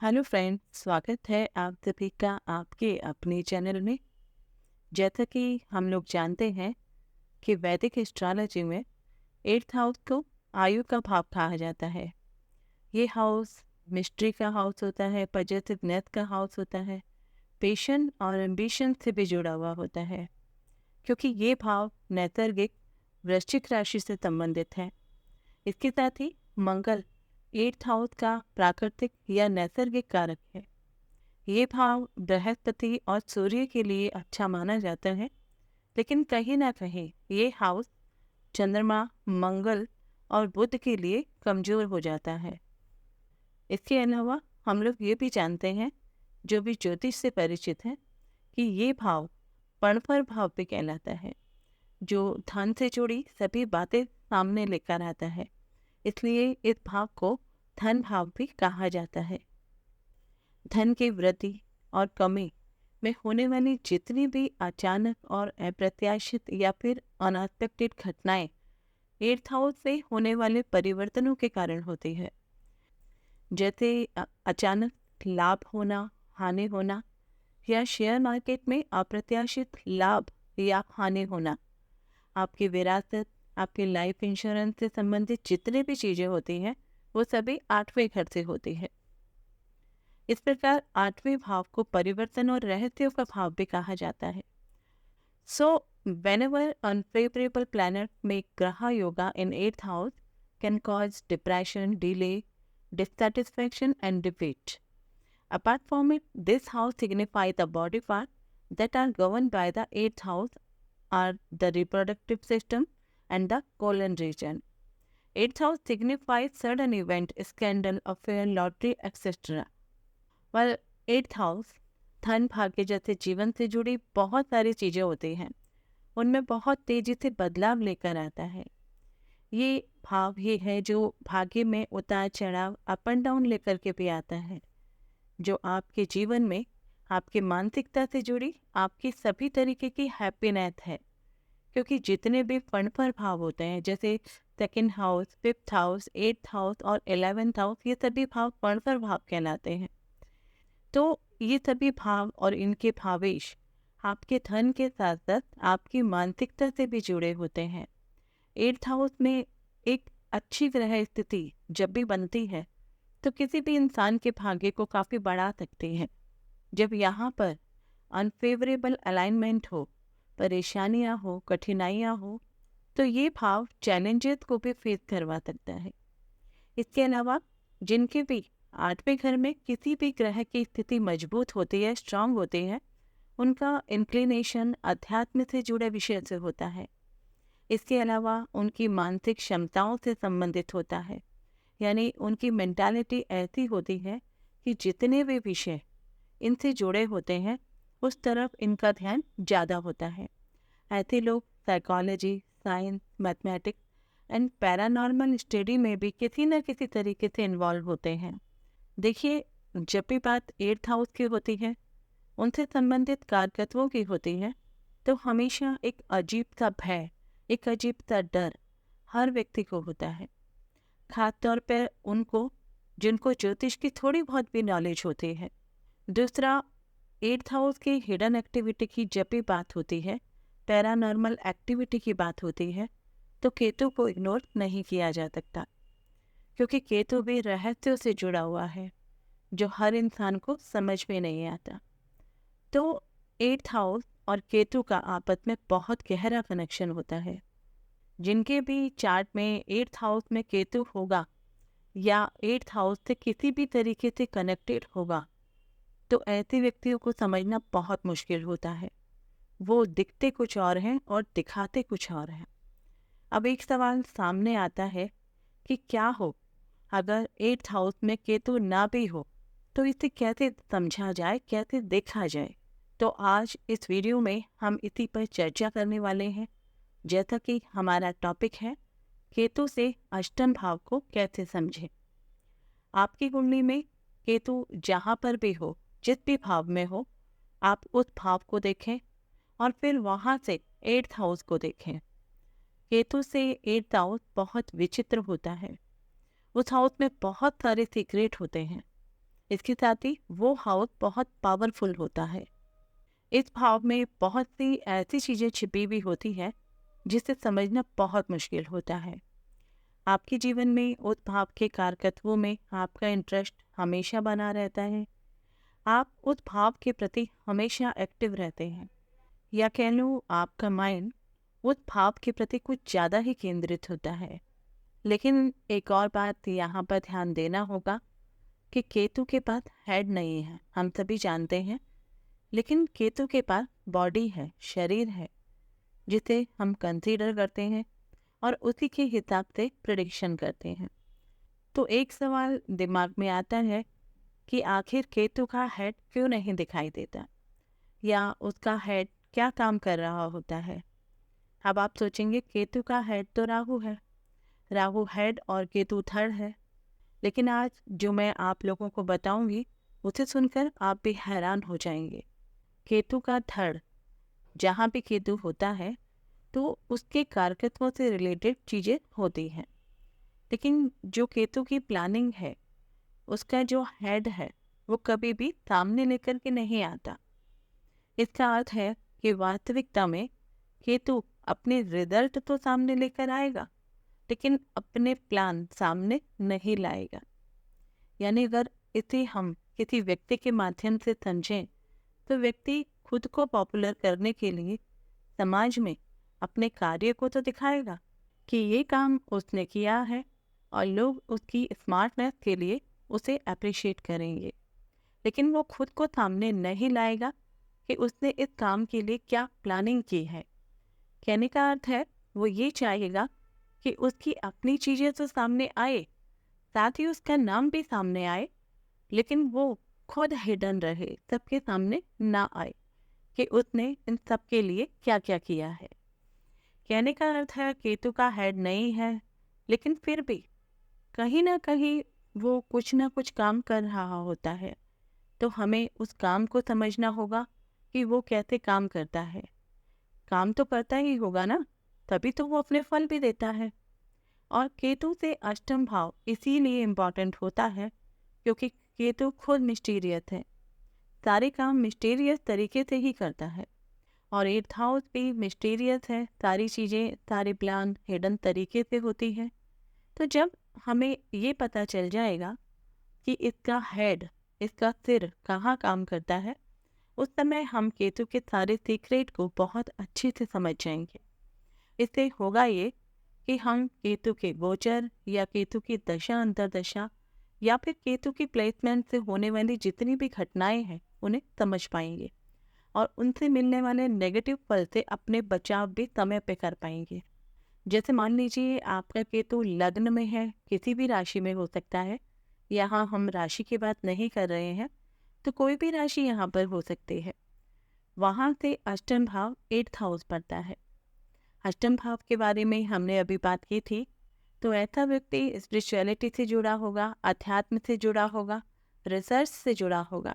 Hello friends, स्वागत है आप सभी का आपके अपने चैनल में। जैसा कि हम लोग जानते हैं कि वैदिक एस्ट्रोलॉजी में 8th हाउस को आयु का भाव कहा जाता है। ये हाउस मिस्ट्री का हाउस होता है, पॉजिटिवनेस का हाउस होता है, पेशन और एम्बिशन से भी जुड़ा हुआ होता है, क्योंकि ये भाव नैसर्गिक वृश्चिक राशि से संबंधित है। इसके साथ ही मंगल 8th हाउस का प्राकृतिक या नैसर्गिक कारक है। ये भाव बृहस्पति और सूर्य के लिए अच्छा माना जाता है, लेकिन कहीं ना कहीं ये हाउस चंद्रमा, मंगल और बुध के लिए कमजोर हो जाता है। इसके अलावा हम लोग ये भी जानते हैं, जो भी ज्योतिष से परिचित हैं, कि ये भाव पणपर भाव भी कहलाता है, जो धन से जुड़ी सभी बातें सामने लेकर आता है। इसलिए इस भाव को धन भाव भी कहा जाता है। धन की वृद्धि और कमी में होने वाली जितनी भी अचानक और अप्रत्याशित या फिर अनएक्सपेक्टेड घटनाएं 8th हाउस से होने वाले परिवर्तनों के कारण होती है। जैसे अचानक लाभ होना, हानि होना, या शेयर मार्केट में अप्रत्याशित लाभ या हानि होना। आपकी विरासत, आपके लाइफ इंश्योरेंस से संबंधित जितने भी चीजें होती हैं, वो सभी 8वें घर से होती है। इस प्रकार 8वें भाव को परिवर्तन और रहस्यों का भाव भी कहा जाता है। सो whenever unfavorable planet make graha yoga in 8th house can cause depression, delay, dissatisfaction and defeat. Apart from it, this house signifies the body parts that are governed by the 8th house are the reproductive system and the colon region. 8th house signifies sudden event, scandal, affair, lottery, etc. Well, 8th house धन, भाग्य जैसे जीवन से जुड़ी बहुत सारी चीजें होती हैं, उनमें बहुत तेजी से बदलाव लेकर आता है। ये भाव ही है जो भाग्य में उतार चढ़ाव, अप एंड डाउन लेकर के भी आता है, जो आपके जीवन में आपकी मानसिकता से जुड़ी आपकी सभी तरीके की हैप्पीनेस है। क्योंकि जितने भी फंड पर भाव होते हैं, जैसे second house, 5th house, 8th house और 11th हाउस, ये सभी भाव फंड पर भाव कहलाते हैं। तो ये सभी भाव और इनके भावेश आपके धन के साथ साथ आपकी मानसिकता से भी जुड़े होते हैं। 8th हाउस में एक अच्छी ग्रह स्थिति जब भी बनती है, तो किसी भी इंसान के भाग्य को काफी बढ़ा सकती है। जब यहाँ पर अनफेवरेबल अलाइनमेंट हो, परेशानियां हो, कठिनाइयां हो, तो ये भाव चैलेंजेस को भी फेस करवा सकता है। इसके अलावा जिनके भी 8वें घर में किसी भी ग्रह की स्थिति मजबूत होती है, स्ट्रांग होती है, उनका इंक्लिनेशन अध्यात्म से जुड़े विषय से होता है। इसके अलावा उनकी मानसिक क्षमताओं से संबंधित होता है, यानी उनकी मेंटालिटी ऐसी होती है कि जितने भी विषय इनसे जुड़े होते हैं, उस तरफ इनका ध्यान ज़्यादा होता है। ऐसे लोग psychology, science, mathematics and paranormal study में भी किसी न किसी तरीके से इन्वॉल्व होते हैं। देखिए, जब भी बात 8th हाउस की होती है, उनसे संबंधित कारकत्वों की होती है, तो हमेशा एक अजीब सा भय, एक अजीब सा डर हर व्यक्ति को होता है। खास तौर पर उनको जिनको ज्योतिष की थोड़ी बहुत भी नॉलेज होती है। दूसरा, 8th हाउस की हिडन एक्टिविटी की जब भी बात होती है, पैरानॉर्मल एक्टिविटी की बात होती है, तो केतु को इग्नोर नहीं किया जा सकता, क्योंकि केतु भी रहस्यों से जुड़ा हुआ है, जो हर इंसान को समझ में नहीं आता। तो 8th हाउस और केतु का आपस में बहुत गहरा कनेक्शन होता है। जिनके भी चार्ट में 8th हाउस में केतु होगा या 8th हाउस से किसी भी तरीके से कनेक्टेड होगा, तो ऐसे व्यक्तियों को समझना बहुत मुश्किल होता है। वो दिखते कुछ और हैं और दिखाते कुछ और हैं। अब एक सवाल सामने आता है कि क्या हो अगर 8th हाउस में केतु ना भी हो, तो इसे कैसे समझा जाए, कैसे देखा जाए। तो आज इस वीडियो में हम इसी पर चर्चा करने वाले हैं। जैसा कि हमारा टॉपिक है, केतु से अष्टम भाव को कैसे समझें। आपकी कुंडली में केतु जहाँ पर भी हो, जिस भी भाव में हो, आप उस भाव को देखें और फिर वहाँ से 8th हाउस को देखें। केतु से 8th हाउस बहुत विचित्र होता है। उस हाउस में बहुत सारे सीक्रेट होते हैं। इसके साथ ही वो हाउस बहुत पावरफुल होता है। इस भाव में बहुत सी ऐसी चीजें छिपी हुई होती है जिसे समझना बहुत मुश्किल होता है। आपके जीवन में उस भाव के कारकत्वों में आपका इंटरेस्ट हमेशा बना रहता है। आप उस भाव के प्रति हमेशा एक्टिव रहते हैं, या कह लो आपका माइंड उस भाव के प्रति कुछ ज़्यादा ही केंद्रित होता है। लेकिन एक और बात यहाँ पर ध्यान देना होगा कि केतु के पास हेड नहीं है, हम सभी जानते हैं। लेकिन केतु के पास बॉडी है, शरीर है, जिसे हम कंसीडर करते हैं और उसी के हिसाब से प्रेडिक्शन करते हैं। तो एक सवाल दिमाग में आता है कि आखिर केतु का हेड क्यों नहीं दिखाई देता, या उसका हेड क्या काम कर रहा होता है। अब आप सोचेंगे केतु का हेड तो राहु है, राहु हेड और केतु थर्ड है। लेकिन आज जो मैं आप लोगों को बताऊंगी उसे सुनकर आप भी हैरान हो जाएंगे। केतु का थर्ड, जहाँ भी केतु होता है तो उसके कारकत्वों से रिलेटेड चीज़ें होती हैं। लेकिन जो केतु की प्लानिंग है, उसका जो हेड है वो कभी भी सामने लेकर के नहीं आता। इसका अर्थ है कि वास्तविकता में केतु अपने रिजल्ट तो सामने लेकर आएगा, लेकिन अपने प्लान सामने नहीं लाएगा। यानी अगर इसे हम किसी व्यक्ति के माध्यम से समझें तो व्यक्ति खुद को पॉपुलर करने के लिए समाज में अपने कार्य को तो दिखाएगा कि ये काम उसने किया है, और लोग उसकी स्मार्टनेस के लिए उसे अप्रिशिएट करेंगे। लेकिन वो खुद को सामने नहीं लाएगा कि उसने इस काम के लिए क्या प्लानिंग की है। कहने का अर्थ है वो ये चाहेगा कि उसकी अपनी चीज़ें तो सामने आए, साथ ही उसका नाम भी सामने आए, लेकिन वो खुद हिडन रहे, सबके सामने ना आए कि उसने इन सब के लिए क्या क्या किया है। कहने का अर्थ है केतु का हेड नहीं है, लेकिन फिर भी कहीं ना कहीं वो कुछ ना कुछ काम कर रहा होता है। तो हमें उस काम को समझना होगा कि वो कैसे काम करता है। काम तो करता ही होगा ना, तभी तो वो अपने फल भी देता है। और केतु से अष्टम भाव इसीलिए इम्पॉर्टेंट होता है क्योंकि केतु खुद मिस्टीरियस है, सारे काम मिस्टीरियस तरीके से ही करता है। और एट्थ हाउस भी मिस्टीरियस है, सारी चीज़ें, सारे प्लान हिडन तरीके से होती है। तो जब हमें ये पता चल जाएगा कि इसका हेड, इसका सिर कहाँ काम करता है, उस समय हम केतु के सारे सीक्रेट को बहुत अच्छे से समझ जाएंगे। इससे होगा ये कि हम केतु के गोचर या केतु की दशा अंतरदशा या फिर केतु की प्लेसमेंट से होने वाली जितनी भी घटनाएं हैं उन्हें समझ पाएंगे, और उनसे मिलने वाले नेगेटिव फल से अपने बचाव भी समय पे कर पाएंगे। जैसे मान लीजिए आपका केतु लग्न में है, किसी भी राशि में हो सकता है, यहाँ हम राशि की बात नहीं कर रहे हैं, तो कोई भी राशि यहाँ पर हो सकती है। वहाँ से अष्टम भाव एट्थ हाउस पड़ता है। अष्टम भाव के बारे में हमने अभी बात की थी। तो ऐसा व्यक्ति स्पिरिचुअलिटी से जुड़ा होगा, अध्यात्म से जुड़ा होगा, रिसर्च से जुड़ा होगा,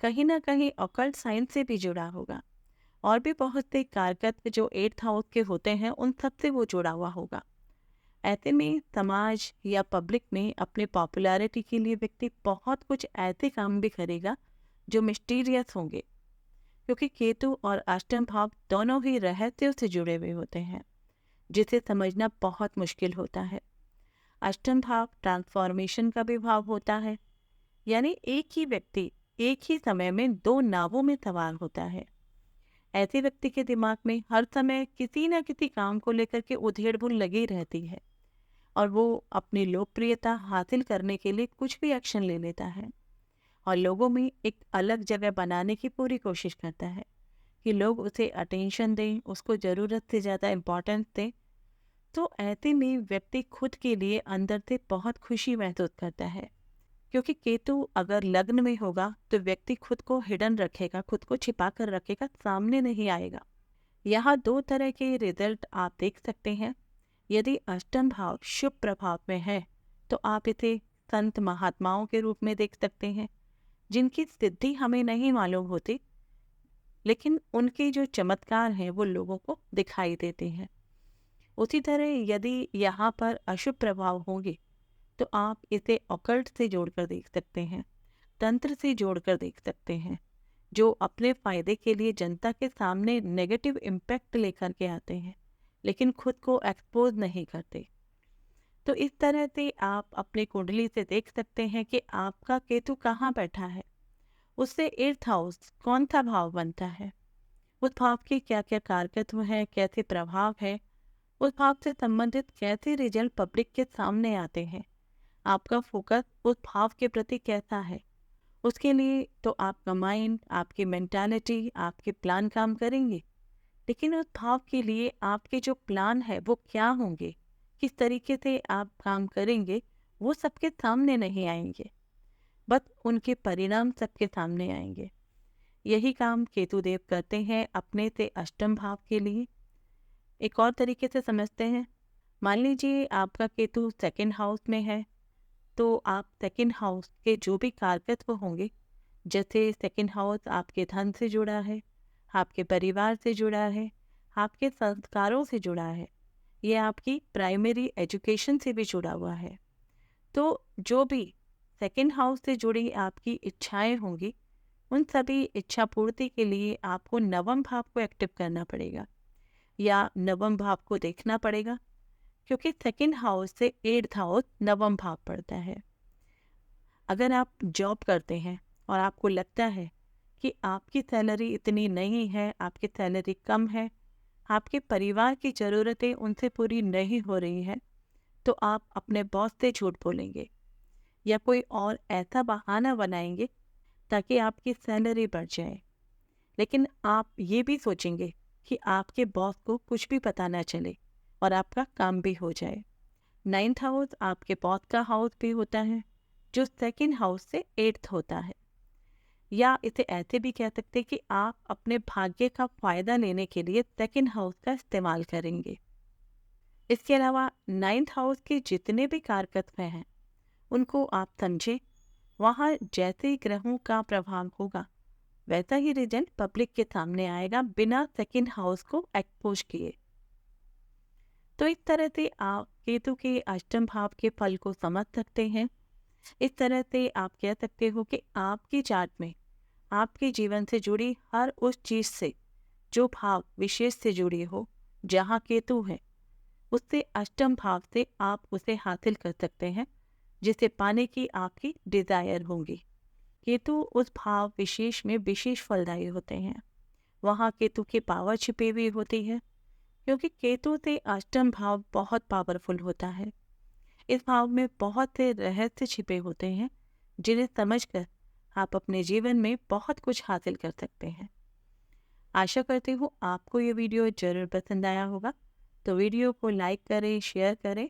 कहीं ना कहीं ऑकल्ट साइंस से भी जुड़ा होगा, और भी बहुत से कारकत्व जो एट्थ हाउस के होते हैं उन सब से वो जुड़ा हुआ होगा। ऐसे में समाज या पब्लिक में अपने पॉपुलैरिटी के लिए व्यक्ति बहुत कुछ ऐसे काम भी करेगा जो मिस्टीरियस होंगे, क्योंकि केतु और अष्टम भाव दोनों ही रहस्यों से जुड़े हुए होते हैं, जिसे समझना बहुत मुश्किल होता है। अष्टम भाव ट्रांसफॉर्मेशन का भी भाव होता है, यानी एक ही व्यक्ति एक ही समय में दो नावों में सवार होता है। ऐसे व्यक्ति के दिमाग में हर समय किसी न किसी काम को लेकर के उधेड़-बुन लगी रहती है, और वो अपनी लोकप्रियता हासिल करने के लिए कुछ भी एक्शन ले लेता है, और लोगों में एक अलग जगह बनाने की पूरी कोशिश करता है कि लोग उसे अटेंशन दें, उसको ज़रूरत से ज़्यादा इम्पोर्टेंस दें। तो ऐसे में व्यक्ति खुद के लिए अंदर से बहुत खुशी महसूस करता है, क्योंकि केतु अगर लग्न में होगा तो व्यक्ति खुद को हिडन रखेगा, खुद को छिपा कर रखेगा, सामने नहीं आएगा। यहाँ दो तरह के रिजल्ट आप देख सकते हैं। यदि अष्टम भाव शुभ प्रभाव में है तो आप इसे संत महात्माओं के रूप में देख सकते हैं, जिनकी सिद्धि हमें नहीं मालूम होती, लेकिन उनके जो चमत्कार हैं वो लोगों को दिखाई देते हैं। उसी तरह यदि यहाँ पर अशुभ प्रभाव होंगे तो आप इसे ऑकल्ट से जोड़कर देख सकते हैं। तंत्र से जोड़कर देख सकते हैं, जो अपने फायदे के लिए जनता के सामने नेगेटिव इम्पैक्ट लेकर के आते हैं, लेकिन खुद को एक्सपोज नहीं करते। तो इस तरह से आप अपनी कुंडली से देख सकते हैं कि आपका केतु कहाँ बैठा है, उससे 8th हाउस कौन सा भाव बनता है, उस भाव के क्या क्या कारकत्व है, कैसे प्रभाव है, उस भाव से संबंधित कैसे रिजल्ट पब्लिक के सामने आते हैं, आपका फोकस उस भाव के प्रति कैसा है। उसके लिए तो आपका माइंड, आपकी मेंटालिटी, आपके प्लान काम करेंगे, लेकिन उस भाव के लिए आपके जो प्लान है वो क्या होंगे, किस तरीके से आप काम करेंगे, वो सबके सामने नहीं आएंगे, बस उनके परिणाम सबके सामने आएंगे। यही काम केतु देव करते हैं अपने से अष्टम भाव के लिए। एक और तरीके से समझते हैं, मान लीजिए आपका केतु 2nd हाउस में है, तो आप 2nd हाउस के जो भी कारकत्व होंगे, जैसे 2nd हाउस आपके धन से जुड़ा है, आपके परिवार से जुड़ा है, आपके संस्कारों से जुड़ा है, ये आपकी प्राइमरी एजुकेशन से भी जुड़ा हुआ है। तो जो भी 2nd हाउस से जुड़ी आपकी इच्छाएं होंगी, उन सभी इच्छा पूर्ति के लिए आपको नवम भाव को एक्टिव करना पड़ेगा या नवम भाव को देखना पड़ेगा, क्योंकि 2nd हाउस से 8th हाउस नवम भाव पड़ता है। अगर आप जॉब करते हैं और आपको लगता है कि आपकी सैलरी इतनी नहीं है, आपकी सैलरी कम है, आपके परिवार की ज़रूरतें उनसे पूरी नहीं हो रही हैं, तो आप अपने बॉस से झूठ बोलेंगे या कोई और ऐसा बहाना बनाएंगे ताकि आपकी सैलरी बढ़ जाए। लेकिन आप ये भी सोचेंगे कि आपके बॉस को कुछ भी पता ना चले और आपका काम भी हो जाए। 9th हाउस आपके बॉस का हाउस भी होता है, जो 2nd हाउस से 8th होता है। या इसे ऐसे भी कह सकते हैं कि आप अपने भाग्य का फायदा लेने के लिए 2nd हाउस का इस्तेमाल करेंगे। इसके अलावा 9th हाउस के जितने भी कारकत्व हैं, उनको आप समझें। वहाँ जैसे ही ग्रहों का प्रभाव होगा, वैसा ही रिजल्ट पब्लिक के सामने आएगा, बिना 2nd हाउस को एक्सपोज किए। तो इस तरह से आप केतु के अष्टम भाव के फल को समझ सकते हैं। इस तरह से आप कह सकते हो कि आपकी चार्ट में आपके जीवन से जुड़ी हर उस चीज से जो भाव विशेष से जुड़ी हो, जहाँ केतु है, उससे अष्टम भाव से आप उसे हासिल कर सकते हैं, जिसे पाने की आपकी डिजायर होगी। केतु उस भाव विशेष में विशेष फलदायी होते हैं। वहाँ केतु की पावर छिपी हुई होती है, क्योंकि केतु से अष्टम भाव बहुत पावरफुल होता है। इस भाव में बहुत से रहस्य छिपे होते हैं, जिन्हें समझकर आप अपने जीवन में बहुत कुछ हासिल कर सकते हैं। आशा करती हूँ आपको ये वीडियो जरूर पसंद आया होगा, तो वीडियो को लाइक करें, शेयर करें।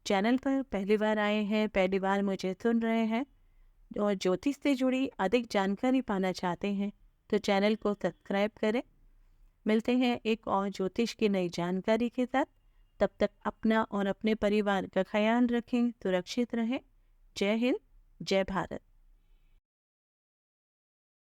चैनल पर पहली बार आए हैं, पहली बार मुझे सुन रहे हैं और ज्योतिष से जुड़ी अधिक जानकारी पाना चाहते हैं, तो चैनल को सब्सक्राइब करें। मिलते हैं एक और ज्योतिष की नई जानकारी के साथ। तब तक अपना और अपने परिवार का ख्याल रखें, सुरक्षित रहें। जय हिंद, जय भारत।